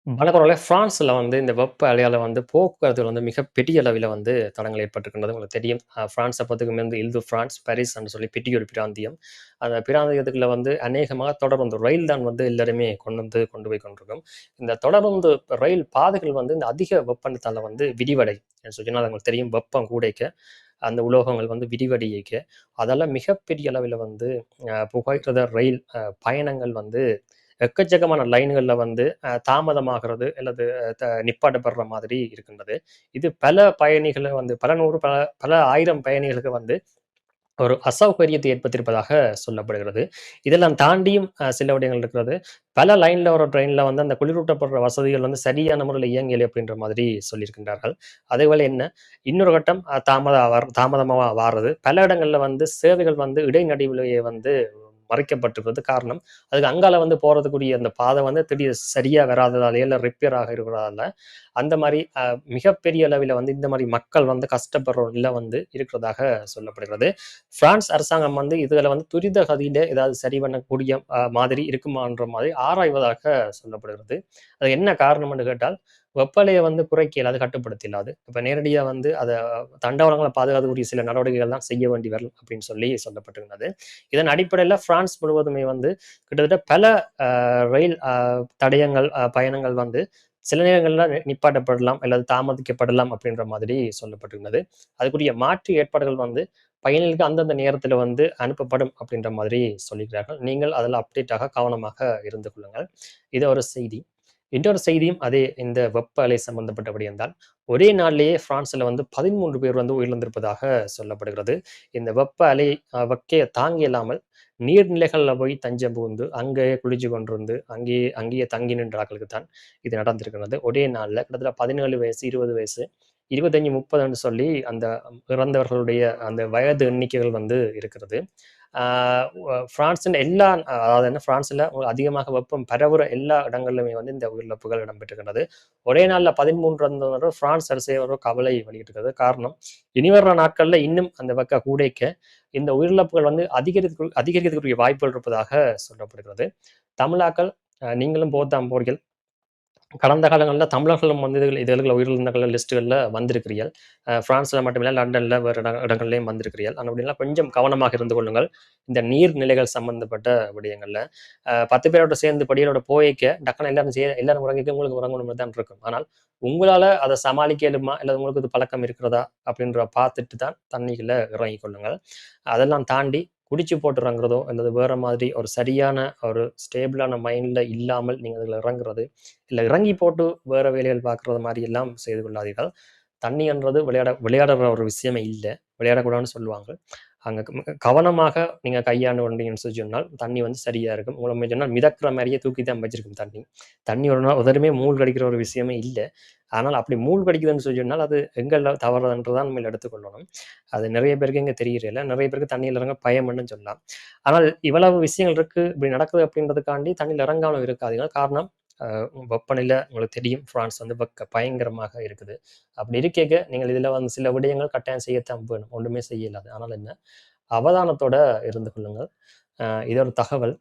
வணக்கம். பிரான்ஸ்ல வந்து இந்த வெப்ப அலையால வந்து போக்குவரத்துல வந்து மிகப்பெரிய அளவில வந்து தடங்கல் ஏற்பட்டிருக்கின்றது. உங்களுக்கு தெரியும். பிரான்ஸ பொறுத்தவரைக்கும் வந்து இல் து பிரான்ஸ், பாரிஸ் என்று சொல்லி பெரிய ஒரு பிராந்தியம். அந்த பிராந்தியத்துக்குள்ள வந்து அநேகமாக தொடருந்து ரயில் தான் வந்து எல்லாருமே கொண்டு போய் கொண்டிருக்கும். இந்த தொடருந்து ரயில் பாதைகள் வந்து இந்த அதிக வெப்பநிலைத்தால வந்து விரிவடையும். சொன்னால் உங்களுக்கு தெரியும் வெப்பம் கூடைக்க, அந்த உலோகங்கள் வந்து விரிவடையக்க, அதெல்லாம் மிகப்பெரிய அளவில வந்து புகையிரத ரயில் பயணங்கள் வந்து எக்கச்சக்கமான லைன்கள்ல வந்து தாமதமாகிறது அல்லது நிப்பாட்டப்படுற மாதிரி இருக்கின்றது. இது பல பயணிகள வந்து பல 100 பல 1000 பயணிகளுக்கு வந்து ஒரு அசௌகரியத்தை ஏற்படுத்தியிருப்பதாக சொல்லப்படுகிறது. இதெல்லாம் தாண்டியும் சில விடயங்கள் இருக்கிறது. பல லைன்ல ஒரு ட்ரெயின்ல வந்து அந்த குளிரூட்டப்படுற வசதிகள் வந்து சரியான முறையில இயங்கலை அப்படின்ற மாதிரி சொல்லியிருக்கின்றார்கள். அதேபோல என்ன இன்னொரு கட்டம் தாமதமா வாரது. பல இடங்கள்ல வந்து சேவைகள் வந்து இடைநடுவிலேயே வந்து மறைக்கப்பட்டிருக்கிறது. காரணம், அதுக்கு அங்கால வந்து போறதுக்குரிய அந்த பாதை வந்து திடீர் சரியா வராததாலயோ, இல்ல ரிப்பேர் ஆக இருக்கிறதால, அந்த மாரி மிகப்பெரிய அளவில வந்து இந்த மாரி மக்கள் வந்து கஷ்டப்படுற நிலை வந்து இருக்கிறதாக சொல்லப்படுகிறது. பிரான்ஸ் அரசாங்கம் வந்து இதுல வந்து துரித கதியில ஏதாவது சரி பண்ணக்கூடிய மாதிரி இருக்குமான்ற மாதிரி ஆராய்வதாக சொல்லப்படுகிறது. அது என்ன காரணம்னு கேட்டால், வெப்பநிலைய வந்து குறைக்க இயலாது, கட்டுப்படுத்த இயலாது. இப்ப நேரடியா வந்து அத தண்டவாளங்கள பாதுகாக்கக்கூடிய சில நடவடிக்கைகள் தான் செய்ய வேண்டி வரும் அப்படின்னு சொல்லி சொல்லப்பட்டிருந்தது. இதன் அடிப்படையில பிரான்ஸ் முழுவதுமே வந்து கிட்டத்தட்ட பல ரயில் தடயங்கள், பயணங்கள் வந்து சில நேரங்கள்ல நிப்பாட்டப்படலாம் அல்லது தாமதிக்கப்படலாம் அப்படின்ற மாதிரி சொல்லப்பட்டிருந்தது. அதுக்குரிய மாற்று ஏற்பாடுகள் வந்து பயணிகளுக்கு அந்தந்த நேரத்துல வந்து அனுப்பப்படும் அப்படின்ற மாதிரி சொல்லியிருக்கிறார்கள். நீங்கள் அதில அப்டேட்டாக கவனமாக இருந்து கொள்ளுங்கள். இது ஒரு செய்தி. இன்னொரு செய்தியும் அதே இந்த வெப்ப அலை சம்பந்தப்பட்ட விடயம் தான். ஒரே நாள்லேயே பிரான்ஸ்ல வந்து 13 பேர் வந்து உயிரிழந்திருப்பதாக சொல்லப்படுகிறது. இந்த வெப்ப அலை வெக்கைய தாங்கி இயலாமல் நீர்நிலைகள்ல போய் தஞ்சம் புகுந்து, அங்கேயே குளிச்சு கொண்டிருந்து, அங்கேயே தங்கி நின்ற ஆட்களுக்கு தான் இது நடந்திருக்கிறது. ஒரே நாள்ல கிட்டத்தட்ட 17 வயசு, 20 வயசு, 25, 30ன்னு சொல்லி அந்த இறந்தவர்களுடைய அந்த வயது எண்ணிக்கைகள் வந்து இருக்கிறது. ஆ பிரான்ஸின் எல்லா அதாவது என்ன பிரான்ஸ்ல அதிகமாக வெப்பம் பரவுற எல்லா இடங்கள்லுமே வந்து இந்த உயிரிழப்புகள் இடம்பெற்றிருக்கிறது. ஒரே நாள்ல 13 இறந்தவர்கள் பிரான்ஸ் அரசே ஒரு கவலை வெளியிட்டிருக்கிறது. காரணம், இனி வர்ற நாட்கள்ல இன்னும் அந்த வெக்க கூடைக்க இந்த உயிரிழப்புகள் வந்து அதிகரிக்கிறதுக்குரிய வாய்ப்புகள் இருப்பதாக சொல்லப்படுகிறது. தமிழாக்கள் நீங்களும் போத்தான் போறீர்கள். கடந்த காலங்கள்ல தமிழர்களும் வந்து இதழ்கள் உயிரிழந்தவர்கள் லிஸ்ட்டுகள்ல வந்திருக்கிறீர்கள். பிரான்ஸ்ல மட்டுமில்ல, லண்டன்ல வேற இடங்கள்லயும் வந்திருக்கிறீர்கள். அப்படிலாம் கொஞ்சம் கவனமாக இருந்து கொள்ளுங்கள். இந்த நீர்நிலைகள் சம்பந்தப்பட்ட விடயங்கள்ல. 10 பேரோட சேர்ந்து படிகளோட போய்க்க டக்குனு எல்லாரும் உறங்கிக்க உங்களுக்கு உறங்கணும் மாரி தான் இருக்கும். ஆனால் உங்களால அத சமாளிக்க இயலுமா? இல்ல உங்களுக்கு இது பழக்கம் இருக்கிறதா? அப்படின்ற பார்த்துட்டு தான் தண்ணிக்குள்ள இறங்கிக் கொள்ளுங்கள். அதெல்லாம் தாண்டி குடிச்சு போட்டு இறங்குறதோ, அல்லது வேற மாதிரி ஒரு சரியான ஒரு ஸ்டேபிளான மைண்ட்ல இல்லாமல் நீங்க அதுல இறங்குறது, இல்ல இறங்கி போட்டு வேற வேலைகள் பார்க்குறது மாரி எல்லாம் செய்து கொள்ளாதீர்கள். தண்ணி என்றது விளையாடுற ஒரு விஷயமே இல்ல. விளையாடக்கூடாதுன்னு சொல்லுவாங்க. அங்க கவனமாக நீங்க கையாண்டு கொண்டீங்கன்னு சொல்லி சொன்னால், தண்ணி வந்து சரியா இருக்கும். உங்கள சொன்னால் மிதக்கிற மாரியே தூக்கி தான் வச்சிருக்கும் தண்ணி. தண்ணி ஒரு நாள் உதடுமே மூழ்கடிக்கிற ஒரு விஷயமே இல்ல. ஆனால் அப்படி மூழ்கடிக்குதுன்னு சொல்லி சொன்னால், அது எங்கள்ல தவறுதுன்று தான் நம்ம எடுத்துக்கொள்ளணும். அது நெறைய பேருக்கு இங்க தெரியறதில்ல. நெறைய பேருக்கு தண்ணீல இறங்க பயம்ன்னு சொல்லலாம். ஆனால் இவ்வளவு விஷயங்கள் இருக்கு, இப்படி நடக்குது அப்படின்றதுக்காண்டி தண்ணீல இறங்காம இருக்காதீங்க. காரணம், அ வெப்பநிலை உங்களுக்கு தெரியும். பிரான்ஸ் வந்து பயங்கரமாக இருக்குது. அப்படி இருக்கேக்க, நீங்கள் இதுல வந்து சில விடயங்கள் கட்டாயம் செய்யத்தான் வேணும். ஒண்ணுமே செய்ய இயலாது. ஆனால் என்ன, அவதானத்தோட இருந்து கொள்ளுங்கள். இது ஒரு தகவல்.